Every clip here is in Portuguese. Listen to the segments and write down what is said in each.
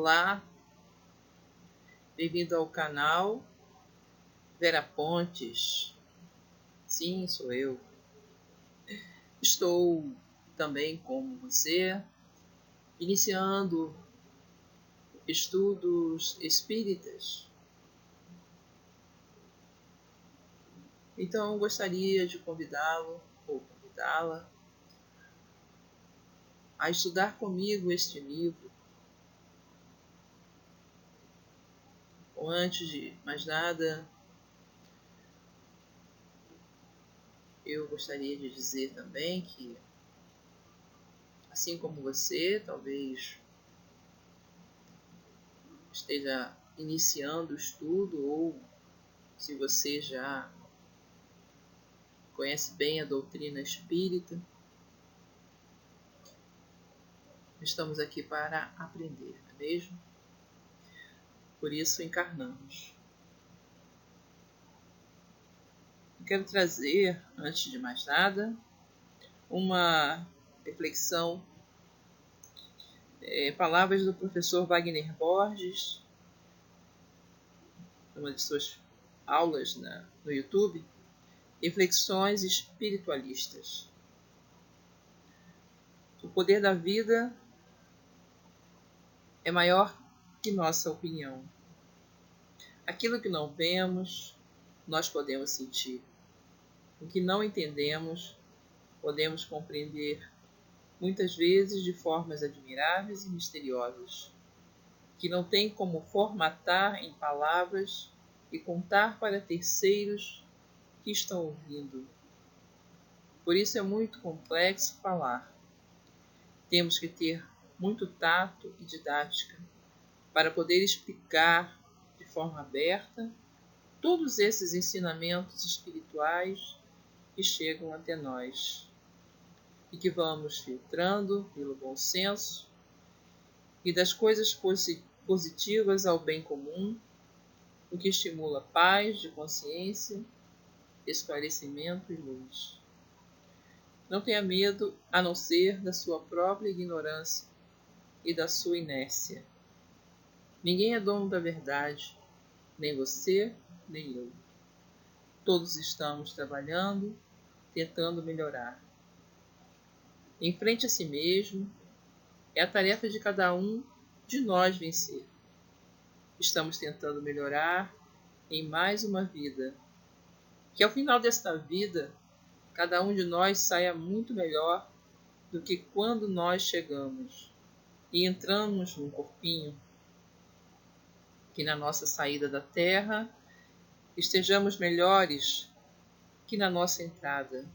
Olá, bem-vindo ao canal Vera Pontes. Sim, sou eu. Estou também, como você, iniciando estudos espíritas. Então, gostaria de convidá-lo ou convidá-la a estudar comigo este livro. Ou antes de mais nada, eu gostaria de dizer também que, assim como você, talvez esteja iniciando o estudo, ou se você já conhece bem a doutrina espírita, estamos aqui para aprender, não é mesmo? Por isso encarnamos. Eu quero trazer, antes de mais nada, uma reflexão, palavras do professor Wagner Borges, numa de suas aulas no YouTube, Reflexões Espiritualistas. O poder da vida é maior que nossa opinião. Aquilo que não vemos, nós podemos sentir. O que não entendemos, podemos compreender, muitas vezes de formas admiráveis e misteriosas, que não tem como formatar em palavras e contar para terceiros que estão ouvindo. Por isso é muito complexo falar. Temos que ter muito tato e didática para poder explicar de forma aberta todos esses ensinamentos espirituais que chegam até nós e que vamos filtrando pelo bom senso e das coisas positivas ao bem comum, o que estimula paz de consciência, esclarecimento e luz. Não tenha medo a não ser da sua própria ignorância e da sua inércia. Ninguém é dono da verdade, nem você, nem eu. Todos estamos trabalhando, tentando melhorar. Enfrente a si mesmo, é a tarefa de cada um de nós vencer. Estamos tentando melhorar em mais uma vida. Que ao final desta vida, cada um de nós saia muito melhor do que quando nós chegamos e entramos num corpinho. Que na nossa saída da Terra estejamos melhores que na nossa entrada,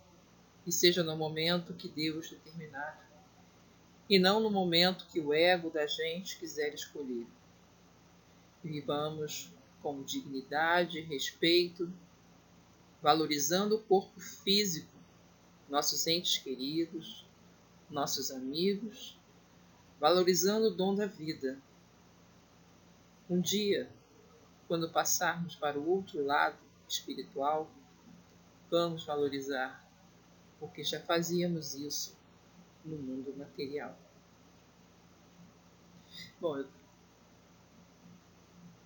e seja no momento que Deus determinar, e não no momento que o ego da gente quiser escolher. Vivamos com dignidade, respeito, valorizando o corpo físico, nossos entes queridos, nossos amigos, valorizando o dom da vida. Um dia, quando passarmos para o outro lado espiritual, vamos valorizar, porque já fazíamos isso no mundo material. Bom,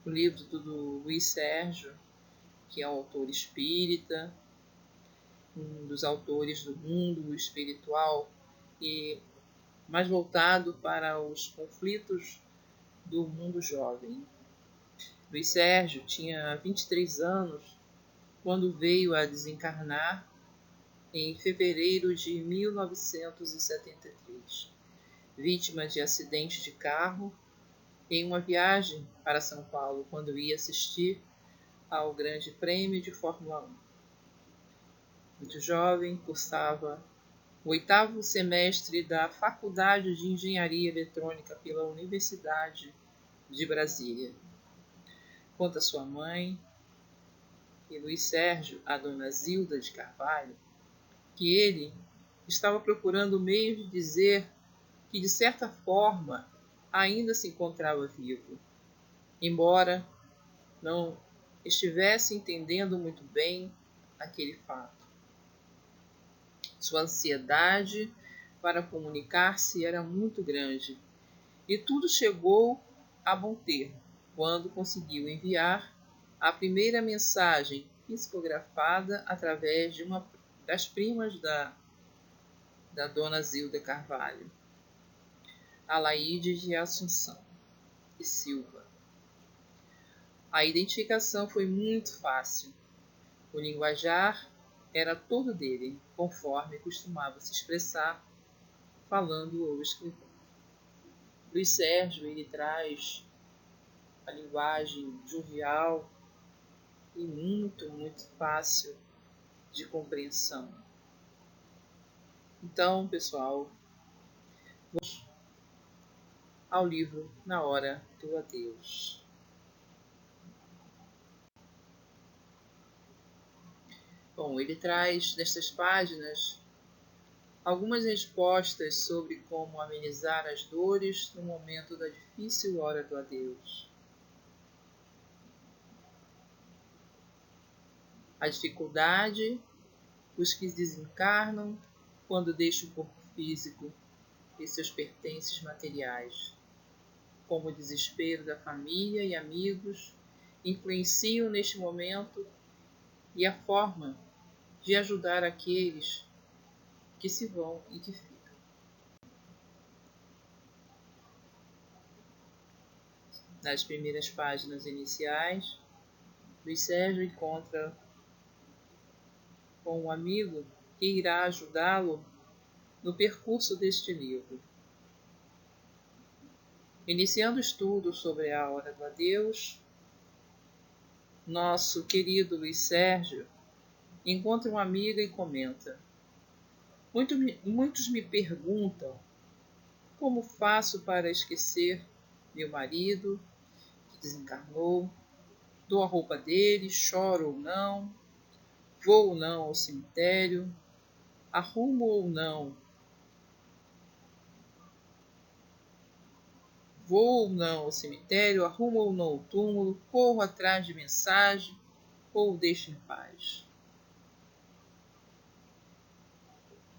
o livro do Luiz Sérgio, que é um autor espírita, um dos autores do mundo espiritual e mais voltado para os conflitos do mundo jovem. Luiz Sérgio tinha 23 anos quando veio a desencarnar em fevereiro de 1973, vítima de acidente de carro em uma viagem para São Paulo, quando ia assistir ao Grande Prêmio de Fórmula 1. Muito jovem, cursava o 8º semestre da Faculdade de Engenharia Eletrônica pela Universidade de Brasília. Conta sua mãe e Luiz Sérgio, a dona Zilda de Carvalho, que ele estava procurando meios de dizer que, de certa forma, ainda se encontrava vivo, embora não estivesse entendendo muito bem aquele fato. Sua ansiedade para comunicar-se era muito grande, e tudo chegou a bom termo, quando conseguiu enviar a primeira mensagem psicografada através de uma das primas da dona Zilda Carvalho, Alaide de Assunção e Silva. A identificação foi muito fácil. O linguajar era todo dele, conforme costumava se expressar, falando ou escrevendo. Luiz Sérgio, ele traz a linguagem jovial e muito, muito fácil de compreensão. Então, pessoal, vamos ao livro Na Hora do Adeus. Bom, ele traz nestas páginas algumas respostas sobre como amenizar as dores no momento da difícil hora do adeus. A dificuldade, os que desencarnam quando deixam o corpo físico e seus pertences materiais, como o desespero da família e amigos, influenciam neste momento e a forma de ajudar aqueles que se vão e que ficam. Nas primeiras páginas iniciais, Luiz Sérgio encontra com um amigo que irá ajudá-lo no percurso deste livro. Iniciando o estudo sobre a hora do adeus, nosso querido Luiz Sérgio encontra uma amiga e comenta: Muitos me perguntam como faço para esquecer meu marido que desencarnou, dou a roupa dele, choro ou não, vou ou não ao cemitério, arrumo ou não, vou ou não ao cemitério, arrumo ou não o túmulo, corro atrás de mensagem ou o deixo em paz.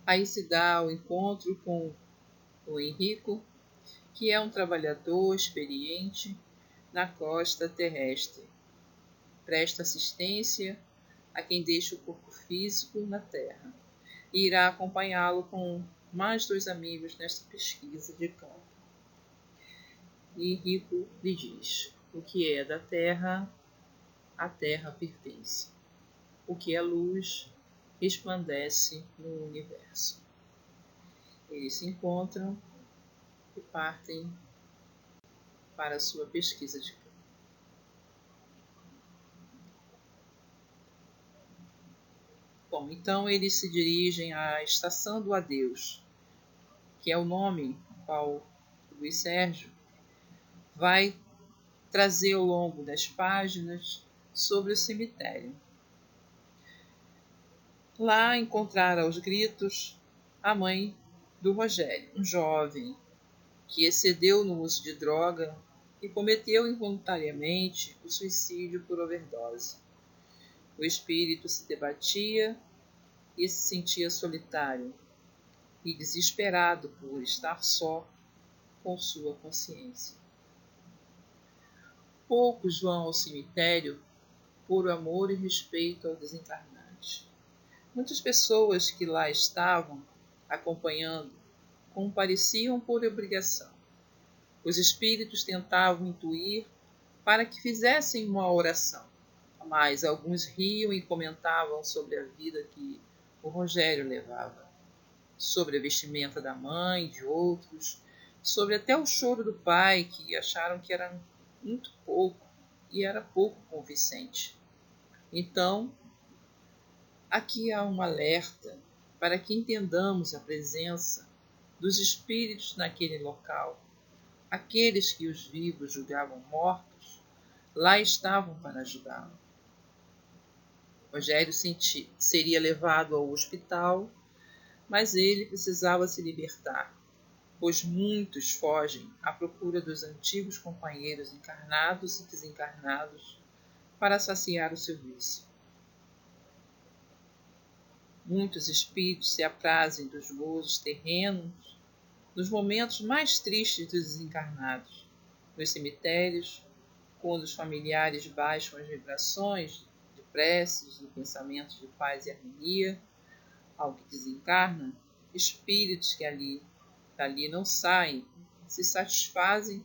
Aí se dá o encontro com o Henrico, que é um trabalhador experiente na costa terrestre. Presta assistência a quem deixa o corpo físico na terra e irá acompanhá-lo com mais 2 amigos nesta pesquisa de campo. E Henrico lhe diz: o que é da terra, a terra pertence. O que é luz, resplandece no universo. Eles se encontram e partem para a sua pesquisa de campo. Bom, então eles se dirigem à Estação do Adeus, que é o nome ao qual Luiz Sérgio vai trazer ao longo das páginas sobre o cemitério. Lá encontraram aos gritos a mãe do Rogério, um jovem que excedeu no uso de droga e cometeu involuntariamente o suicídio por overdose. O espírito se debatia e se sentia solitário e desesperado por estar só com sua consciência. Poucos vão ao cemitério por amor e respeito ao desencarnante. Muitas pessoas que lá estavam acompanhando compareciam por obrigação. Os espíritos tentavam intuir para que fizessem uma oração, mas alguns riam e comentavam sobre a vida que o Rogério levava, sobre a vestimenta da mãe e de outros, sobre até o choro do pai, que acharam que era muito pouco e era pouco convincente. Então, aqui há um alerta para que entendamos a presença dos espíritos naquele local. Aqueles que os vivos julgavam mortos, lá estavam para ajudá-lo. Rogério seria levado ao hospital, mas ele precisava se libertar, pois muitos fogem à procura dos antigos companheiros encarnados e desencarnados para saciar o seu vício. Muitos espíritos se aprazem dos gozos terrenos nos momentos mais tristes dos desencarnados Nos cemitérios, quando os familiares baixam as vibrações de preces, de pensamentos de paz e harmonia, ao que desencarna, espíritos que dali não saem, se satisfazem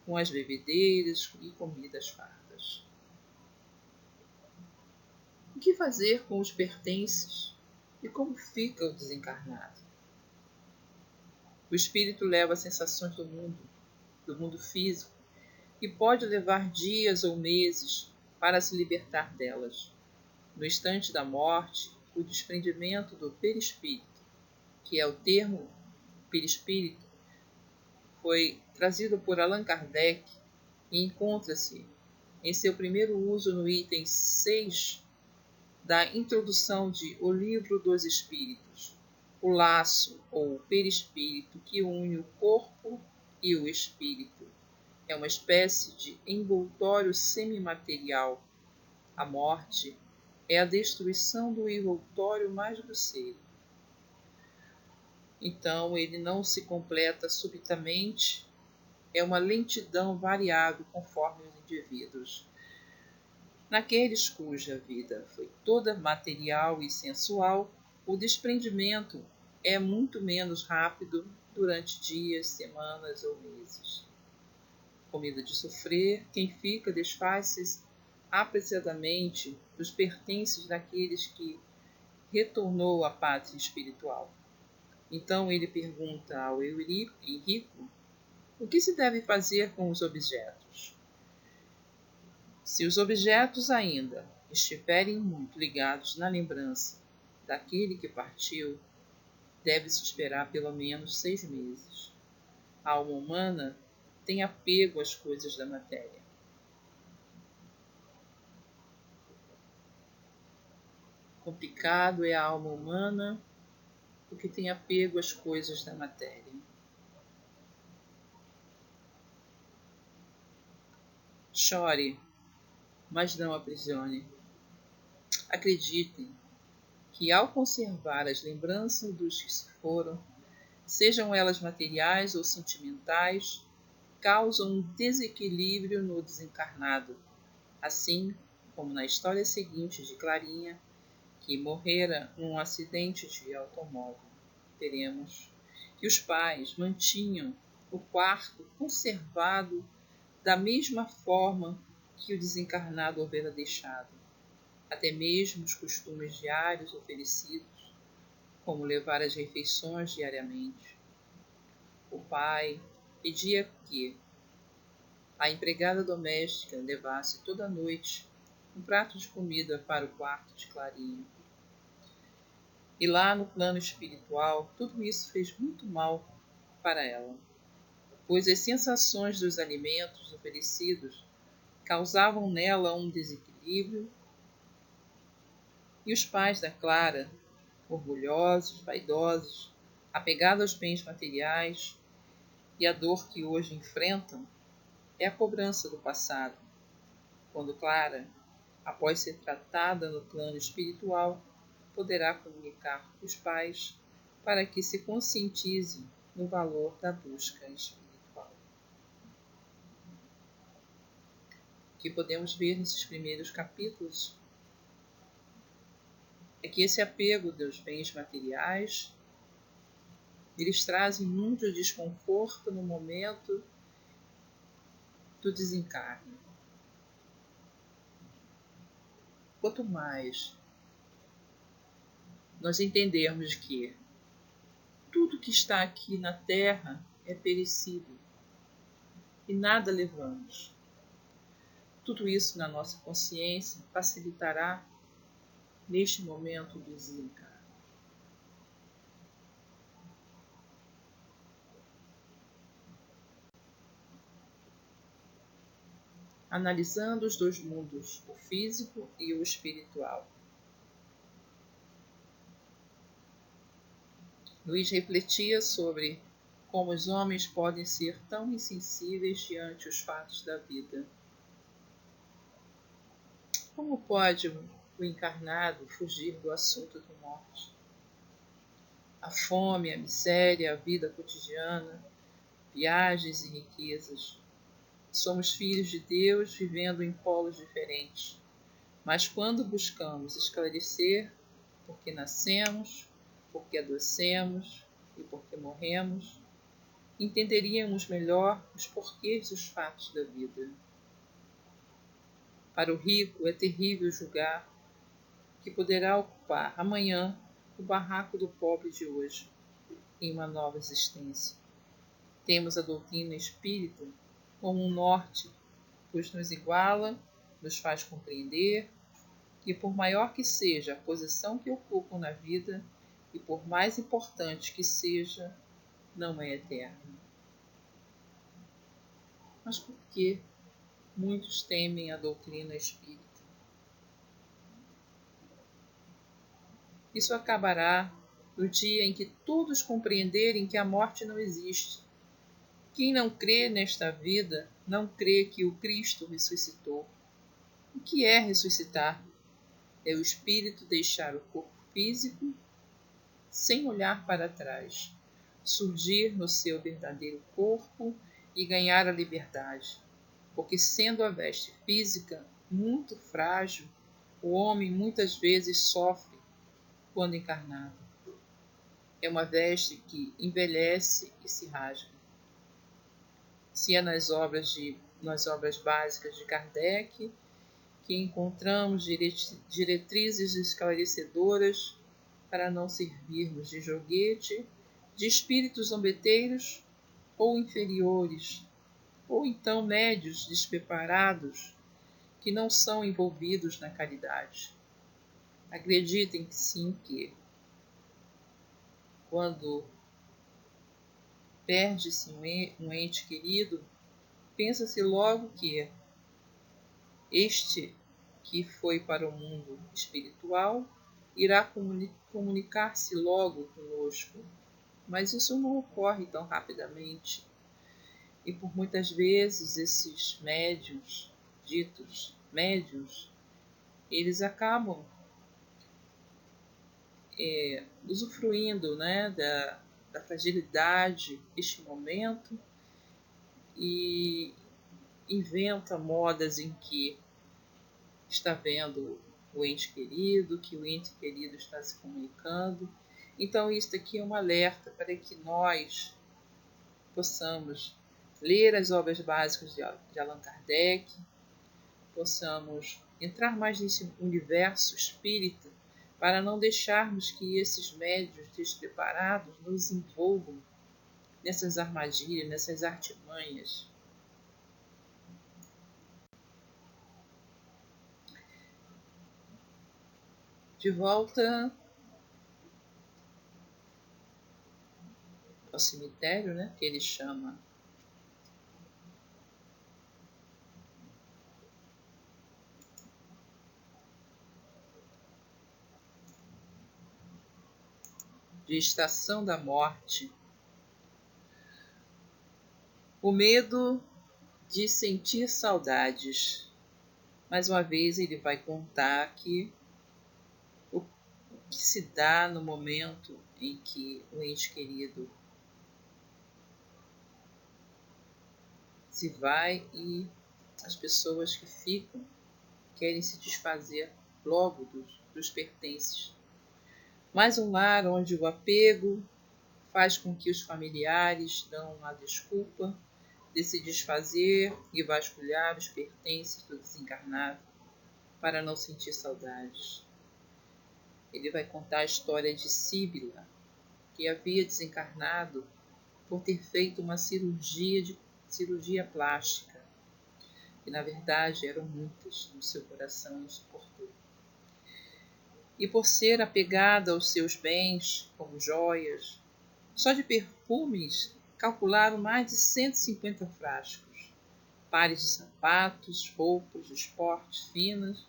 com as bebedeiras e comidas fartas. O que fazer com os pertences e como fica o desencarnado? O espírito leva as sensações do mundo físico, e pode levar dias ou meses para se libertar delas. No instante da morte, o desprendimento do perispírito, que é o termo perispírito, foi trazido por Allan Kardec e encontra-se em seu primeiro uso no item 6 da introdução de O Livro dos Espíritos, o laço ou perispírito que une o corpo e o espírito. É uma espécie de envoltório semimaterial. A morte é a destruição do envoltório mais grosseiro. Então, ele não se completa subitamente, é uma lentidão variável conforme os indivíduos. Naqueles cuja vida foi toda material e sensual, o desprendimento é muito menos rápido durante dias, semanas ou meses. Com medo de sofrer, quem fica desfaz-se apressadamente dos pertences daqueles que retornou à pátria espiritual. Então ele pergunta ao Henrico o que se deve fazer com os objetos. Se os objetos ainda estiverem muito ligados na lembrança daquele que partiu, deve-se esperar pelo menos 6 meses. A alma humana tem apego às coisas da matéria. Complicado é a alma humana porque tem apego às coisas da matéria. Chore, mas não aprisione. Acreditem que ao conservar as lembranças dos que se foram, sejam elas materiais ou sentimentais, causam um desequilíbrio no desencarnado, assim como na história seguinte de Clarinha, que morrera num acidente de automóvel. Veremos que os pais mantinham o quarto conservado da mesma forma que o desencarnado houvera deixado. Até mesmo os costumes diários oferecidos, como levar as refeições diariamente. O pai pedia que a empregada doméstica levasse toda noite um prato de comida para o quarto de Clarinha. E lá no plano espiritual, tudo isso fez muito mal para ela, pois as sensações dos alimentos oferecidos causavam nela um desequilíbrio, e os pais da Clara, orgulhosos, vaidosos, apegados aos bens materiais, e a dor que hoje enfrentam é a cobrança do passado, quando Clara, após ser tratada no plano espiritual, poderá comunicar com os pais para que se conscientize no valor da busca espiritual. O que podemos ver nesses primeiros capítulos é que esse apego dos bens materiais, eles trazem muito desconforto no momento do desencarne. Quanto mais nós entendermos que tudo que está aqui na Terra é perecível e nada levamos, tudo isso na nossa consciência facilitará neste momento do desencarne. Analisando os dois mundos, o físico e o espiritual. Luís refletia sobre como os homens podem ser tão insensíveis diante os fatos da vida. Como pode o encarnado fugir do assunto da morte? A fome, a miséria, a vida cotidiana, viagens e riquezas. Somos filhos de Deus vivendo em polos diferentes. Mas quando buscamos esclarecer por que nascemos, por que adoecemos e por que morremos, entenderíamos melhor os porquês dos fatos da vida. Para o rico é terrível julgar que poderá ocupar amanhã o barraco do pobre de hoje, em uma nova existência. Temos a doutrina espírita como um norte, pois nos iguala, nos faz compreender que, por maior que seja a posição que ocupam na vida e por mais importante que seja, não é eterna. Mas por que muitos temem a doutrina espírita? Isso acabará no dia em que todos compreenderem que a morte não existe. Quem não crê nesta vida, não crê que o Cristo ressuscitou. O que é ressuscitar? É o espírito deixar o corpo físico sem olhar para trás, surgir no seu verdadeiro corpo e ganhar a liberdade. Porque sendo a veste física muito frágil, o homem muitas vezes sofre quando encarnado. É uma veste que envelhece e se rasga. Se é nas obras básicas de Kardec que encontramos diretrizes esclarecedoras para não servirmos de joguete de espíritos zombeteiros ou inferiores, ou então médios despreparados que não são envolvidos na caridade. Acreditem que sim, que quando perde-se um ente querido, pensa-se logo que este que foi para o mundo espiritual irá comunicar-se logo conosco, mas isso não ocorre tão rapidamente. E por muitas vezes esses médiuns, ditos médiuns, eles acabam usufruindo, né, da fragilidade deste momento e inventa modas em que está vendo o ente querido, que o ente querido está se comunicando. Então, isso aqui é um alerta para que nós possamos ler as obras básicas de Allan Kardec, possamos entrar mais nesse universo espírita, para não deixarmos que esses médios despreparados nos envolvam nessas armadilhas, nessas artimanhas. De volta ao cemitério, né, que ele chama de estação da morte. O medo de sentir saudades. Mais uma vez ele vai contar que o que se dá no momento em que o ente querido se vai e as pessoas que ficam querem se desfazer logo dos pertences. Mais um lar onde o apego faz com que os familiares dão a desculpa de se desfazer e vasculhar os pertences do desencarnado para não sentir saudades. Ele vai contar a história de Síbila, que havia desencarnado por ter feito uma cirurgia plástica, que na verdade eram muitas no seu coração e suportou. E por ser apegada aos seus bens, como joias, só de perfumes calcularam mais de 150 frascos, pares de sapatos, roupas de esporte finas,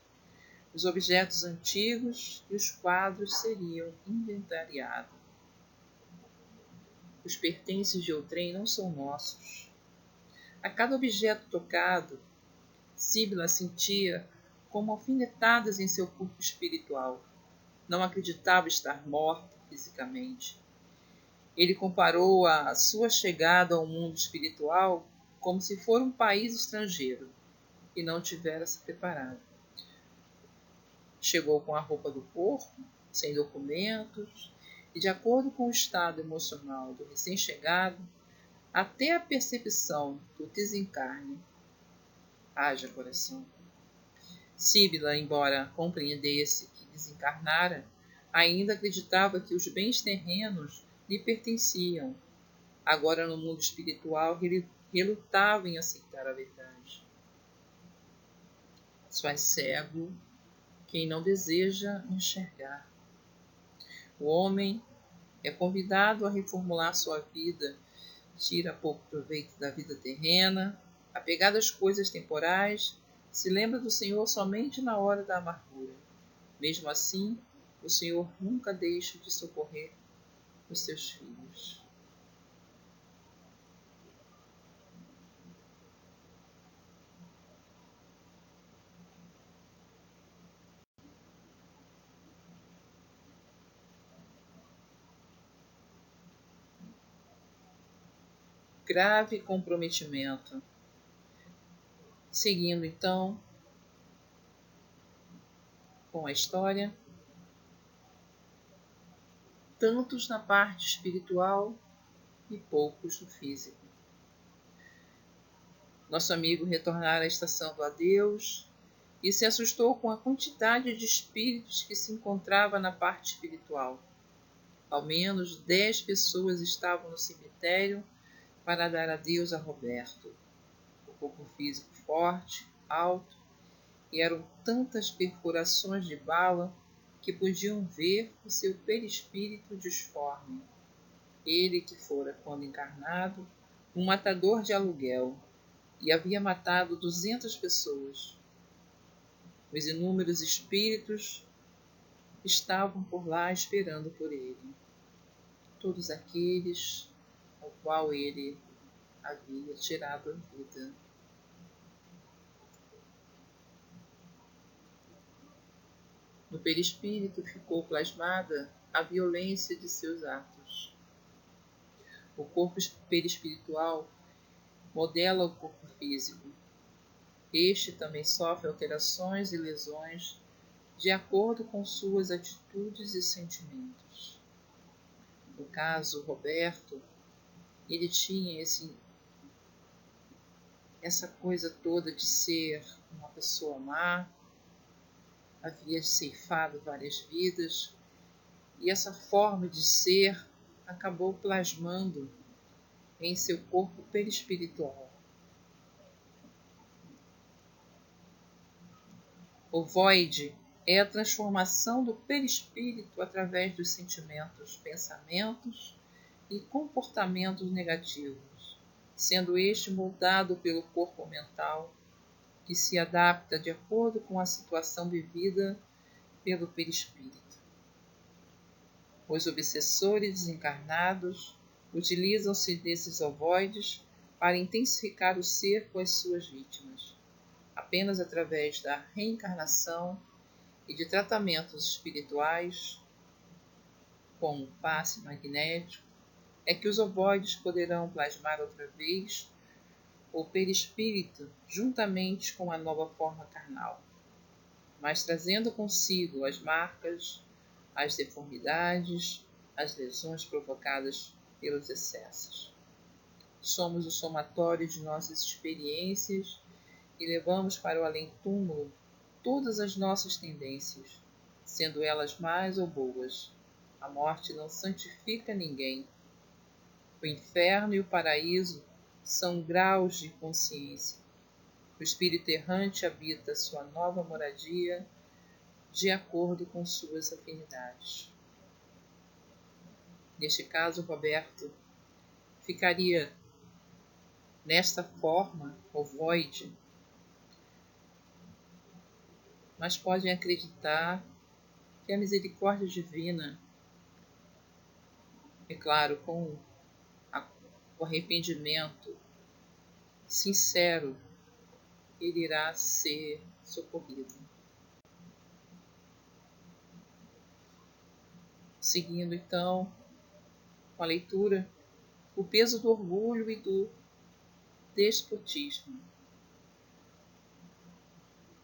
os objetos antigos e os quadros seriam inventariados. Os pertences de outrem não são nossos. A cada objeto tocado, Síbila sentia como alfinetadas em seu corpo espiritual. Não acreditava estar morta fisicamente. Ele comparou a sua chegada ao mundo espiritual como se for um país estrangeiro, e não tivera se preparado. Chegou com a roupa do porco, sem documentos, e de acordo com o estado emocional do recém-chegado, até a percepção do desencarne, haja coração. Síbila, embora compreendesse que desencarnara, ainda acreditava que os bens terrenos lhe pertenciam. Agora, no mundo espiritual, relutava em aceitar a verdade. Só é cego quem não deseja enxergar. O homem é convidado a reformular sua vida, tira pouco proveito da vida terrena, apegado às coisas temporais, se lembra do Senhor somente na hora da amargura. Mesmo assim, o Senhor nunca deixa de socorrer os seus filhos. Grave comprometimento. Seguindo então com a história, tantos na parte espiritual e poucos no físico. Nosso amigo retornara à estação do adeus e se assustou com a quantidade de espíritos que se encontrava na parte espiritual. Ao menos 10 pessoas estavam no cemitério para dar adeus a Roberto. O corpo físico forte, alto, e eram tantas perfurações de bala que podiam ver o seu perispírito disforme. Ele que fora, quando encarnado, um matador de aluguel, e havia matado 200 pessoas. Os inúmeros espíritos estavam por lá esperando por ele. Todos aqueles ao qual ele havia tirado a vida. No perispírito ficou plasmada a violência de seus atos. O corpo perispiritual modela o corpo físico. Este também sofre alterações e lesões de acordo com suas atitudes e sentimentos. No caso, Roberto, ele tinha essa coisa toda de ser uma pessoa má, havia ceifado várias vidas, e essa forma de ser acabou plasmando em seu corpo perispiritual. O void é a transformação do perispírito através dos sentimentos, pensamentos e comportamentos negativos, sendo este moldado pelo corpo mental, que se adapta de acordo com a situação vivida pelo perispírito. Os obsessores desencarnados utilizam-se desses ovoides para intensificar o ser com as suas vítimas. Apenas através da reencarnação e de tratamentos espirituais, como o passe magnético, é que os ovoides poderão plasmar outra vez o perispírito juntamente com a nova forma carnal, mas trazendo consigo as marcas, as deformidades, as lesões provocadas pelos excessos. Somos o somatório de nossas experiências e levamos para o além-túmulo todas as nossas tendências, sendo elas más ou boas. A morte não santifica ninguém. O inferno e o paraíso são graus de consciência. O espírito errante habita sua nova moradia de acordo com suas afinidades. Neste caso, Roberto ficaria nesta forma, ovoide, mas podem acreditar que a misericórdia divina, é claro, com o arrependimento sincero, ele irá ser socorrido. Seguindo então com a leitura, o peso do orgulho e do despotismo.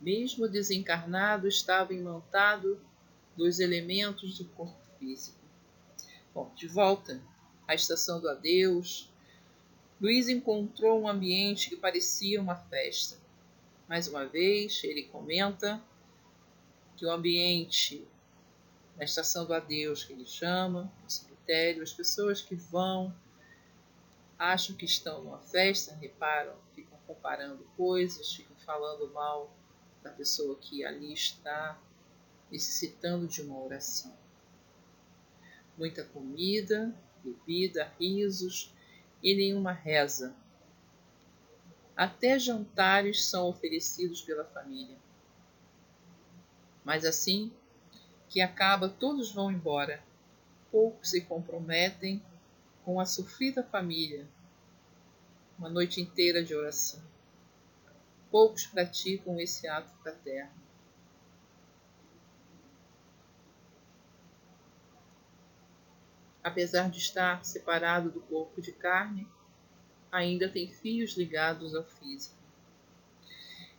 Mesmo desencarnado, estava imantado dos elementos do corpo físico. Bom, de volta à estação do adeus, Luiz encontrou um ambiente que parecia uma festa. Mais uma vez, ele comenta que o ambiente da estação do adeus, que ele chama, o cemitério, as pessoas que vão, acham que estão numa festa, reparam, ficam comparando coisas, ficam falando mal da pessoa que ali está, necessitando de uma oração. Muita comida, bebida, risos e nenhuma reza. Até jantares são oferecidos pela família. Mas assim que acaba, todos vão embora. Poucos se comprometem com a sofrida família. Uma noite inteira de oração. Poucos praticam esse ato fraterno. Apesar de estar separado do corpo de carne, ainda tem fios ligados ao físico.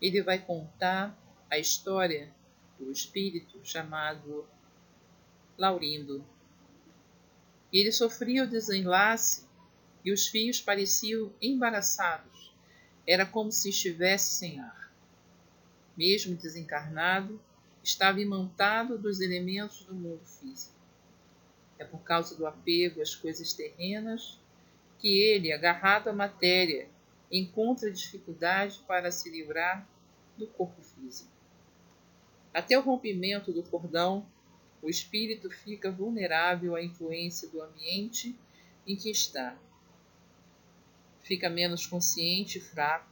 Ele vai contar a história do espírito chamado Laurindo. Ele sofria o desenlace e os fios pareciam embaraçados. Era como se estivesse sem ar. Mesmo desencarnado, estava imantado dos elementos do mundo físico. É por causa do apego às coisas terrenas que ele, agarrado à matéria, encontra dificuldade para se livrar do corpo físico. Até o rompimento do cordão, o espírito fica vulnerável à influência do ambiente em que está. Fica menos consciente e fraco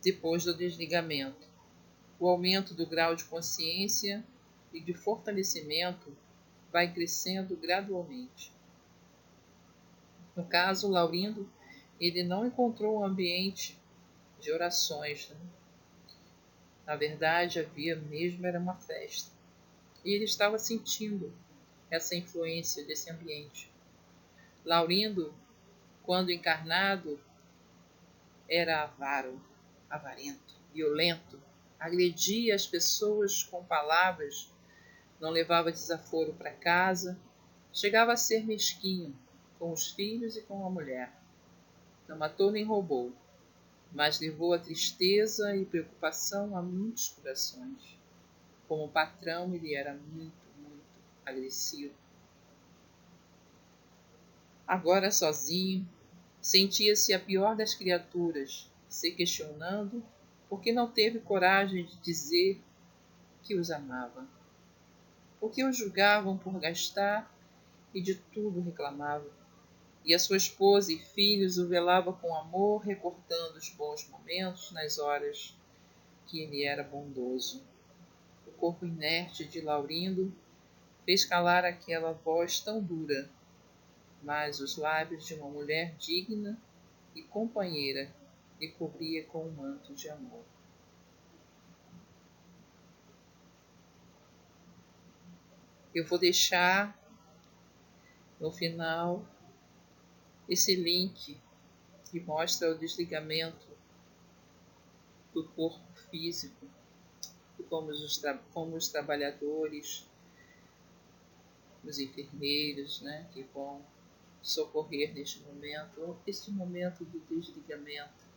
depois do desligamento. O aumento do grau de consciência e de fortalecimento vai crescendo gradualmente. No caso, Laurindo, ele não encontrou um ambiente de orações. Na verdade, havia mesmo era uma festa. E ele estava sentindo essa influência desse ambiente. Laurindo, quando encarnado, era avaro, avarento, violento, agredia as pessoas com palavras, não levava desaforo para casa, chegava a ser mesquinho com os filhos e com a mulher. Não matou nem roubou, mas levou a tristeza e preocupação a muitos corações. Como patrão, ele era muito agressivo. Agora sozinho, sentia-se a pior das criaturas, se questionando porque não teve coragem de dizer que os amava. Porque o julgavam por gastar e de tudo reclamava. E a sua esposa e filhos o velava com amor, recortando os bons momentos nas horas que ele era bondoso. O corpo inerte de Laurindo fez calar aquela voz tão dura, mas os lábios de uma mulher digna e companheira lhe cobria com um manto de amor. Eu vou deixar no final esse link que mostra o desligamento do corpo físico e como os trabalhadores, os enfermeiros, que vão socorrer neste momento do desligamento.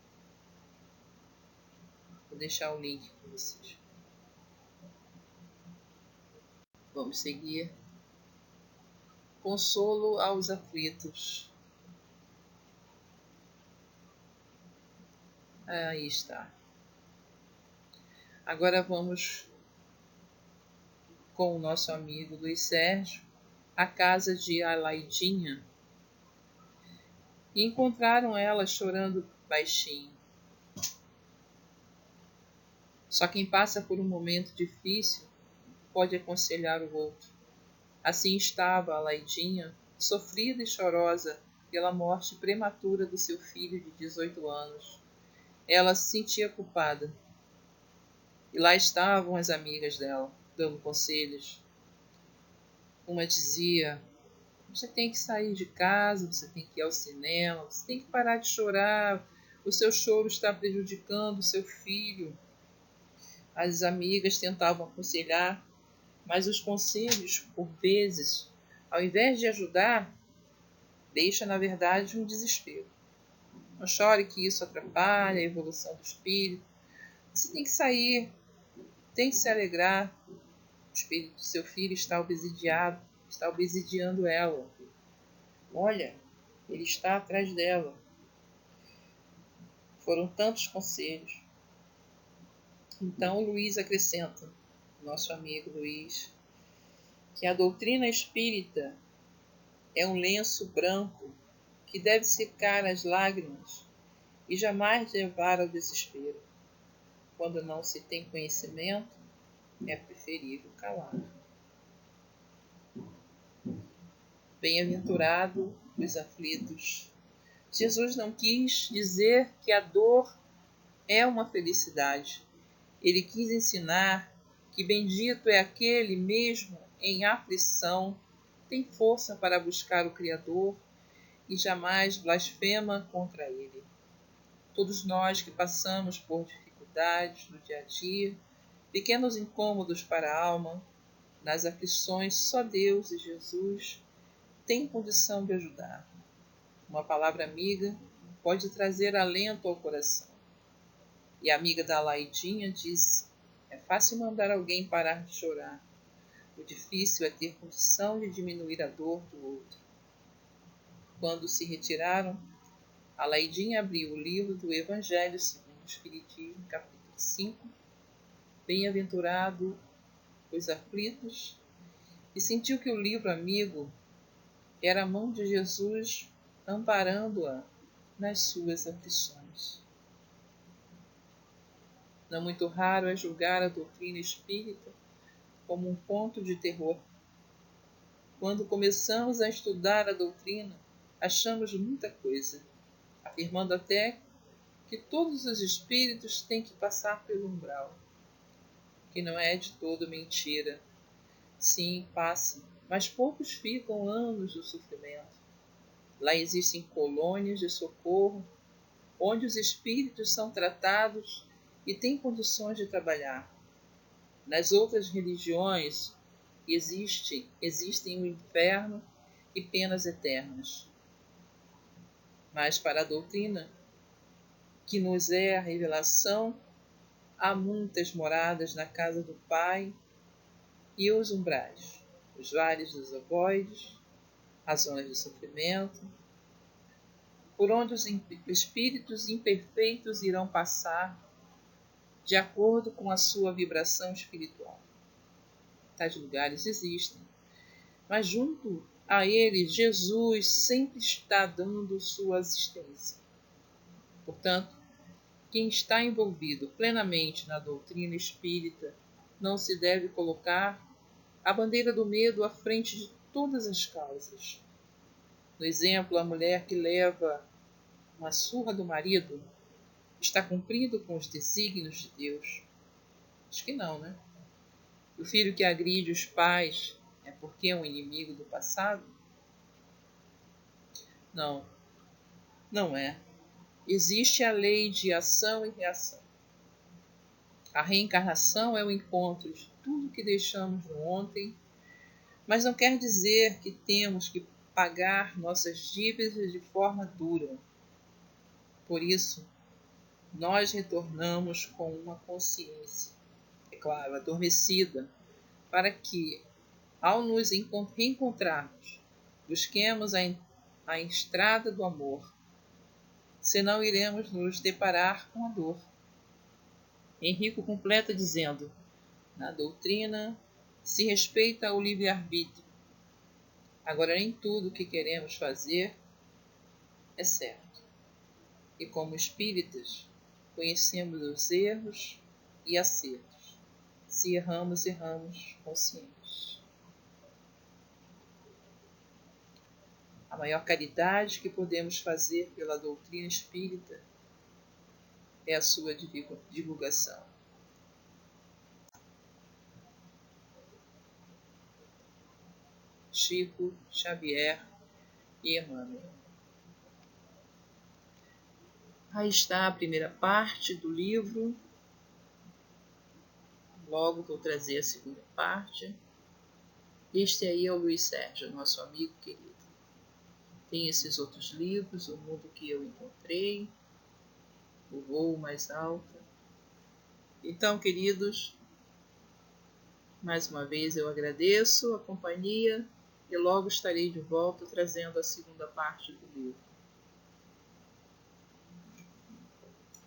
Vou deixar o link para vocês. Vamos seguir. Consolo aos aflitos. Aí está. Agora vamos com o nosso amigo Luiz Sérgio à casa de Alaidinha e encontraram ela chorando baixinho. Só quem passa por um momento difícil pode aconselhar o outro. Assim estava Alaidinha, sofrida e chorosa pela morte prematura do seu filho de 18 anos. Ela se sentia culpada. E lá estavam as amigas dela, dando conselhos. Uma dizia: Você tem que sair de casa, você tem que ir ao cinema, você tem que parar de chorar. O seu choro está prejudicando o seu filho. As amigas tentavam aconselhar, mas os conselhos, por vezes, ao invés de ajudar, deixa, na verdade, um desespero. Não chore que isso atrapalha a evolução do espírito. Você tem que sair, tem que se alegrar. O espírito do seu filho está obsidiando ela. Olha, ele está atrás dela. Foram tantos conselhos. Então Luís acrescenta, nosso amigo Luís, que a doutrina espírita é um lenço branco que deve secar as lágrimas e jamais levar ao desespero. Quando não se tem conhecimento, é preferível calar. Bem-aventurado os aflitos. Jesus não quis dizer que a dor é uma felicidade. Ele quis ensinar que bendito é aquele mesmo em aflição, tem força para buscar o Criador e jamais blasfema contra ele. Todos nós que passamos por dificuldades no dia a dia, pequenos incômodos para a alma, nas aflições, só Deus e Jesus têm condição de ajudar. Uma palavra amiga pode trazer alento ao coração. E a amiga da Laidinha disse: é fácil mandar alguém parar de chorar. O difícil é ter condição de diminuir a dor do outro. Quando se retiraram, a Laidinha abriu o livro do Evangelho segundo o Espiritismo, capítulo 5, Bem-aventurado os aflitos, e sentiu que o livro amigo era a mão de Jesus amparando-a nas suas aflições. Não muito raro é julgar a doutrina espírita como um conto de terror. Quando começamos a estudar a doutrina, achamos muita coisa, afirmando até que todos os espíritos têm que passar pelo umbral, que não é de todo mentira. Sim, passam, mas poucos ficam anos no sofrimento. Lá existem colônias de socorro, onde os espíritos são tratados e têm condições de trabalhar. Nas outras religiões existem o inferno e penas eternas. Mas para a doutrina, que nos é a revelação, há muitas moradas na casa do Pai e os umbrais, os vales dos ovoides, as zonas de sofrimento, por onde os espíritos imperfeitos irão passar de acordo com a sua vibração espiritual. Tais lugares existem, mas junto a eles Jesus sempre está dando sua assistência. Portanto, quem está envolvido plenamente na doutrina espírita não se deve colocar a bandeira do medo à frente de todas as causas. No exemplo, a mulher que leva uma surra do marido está cumprindo com os desígnios de Deus? Acho que não, né? O filho que agride os pais é porque é um inimigo do passado? Não, não é. Existe a lei de ação e reação. A reencarnação é o encontro de tudo que deixamos no ontem, mas não quer dizer que temos que pagar nossas dívidas de forma dura. Por isso, nós retornamos com uma consciência, é claro, adormecida, para que, ao nos reencontrarmos, busquemos a estrada do amor, senão iremos nos deparar com a dor. Henrico completa dizendo: na doutrina se respeita o livre-arbítrio. Agora, nem tudo o que queremos fazer é certo. E como espíritas, conhecemos os erros e acertos. Se erramos, erramos conscientes. A maior caridade que podemos fazer pela doutrina espírita é a sua divulgação. Chico, Xavier e Emmanuel. Aí está a primeira parte do livro. Logo vou trazer a segunda parte. Este aí é o Luiz Sérgio, nosso amigo querido. Tem esses outros livros, O Mundo que Eu Encontrei, O Voo Mais Alto. Então, queridos, mais uma vez eu agradeço a companhia e logo estarei de volta trazendo a segunda parte do livro.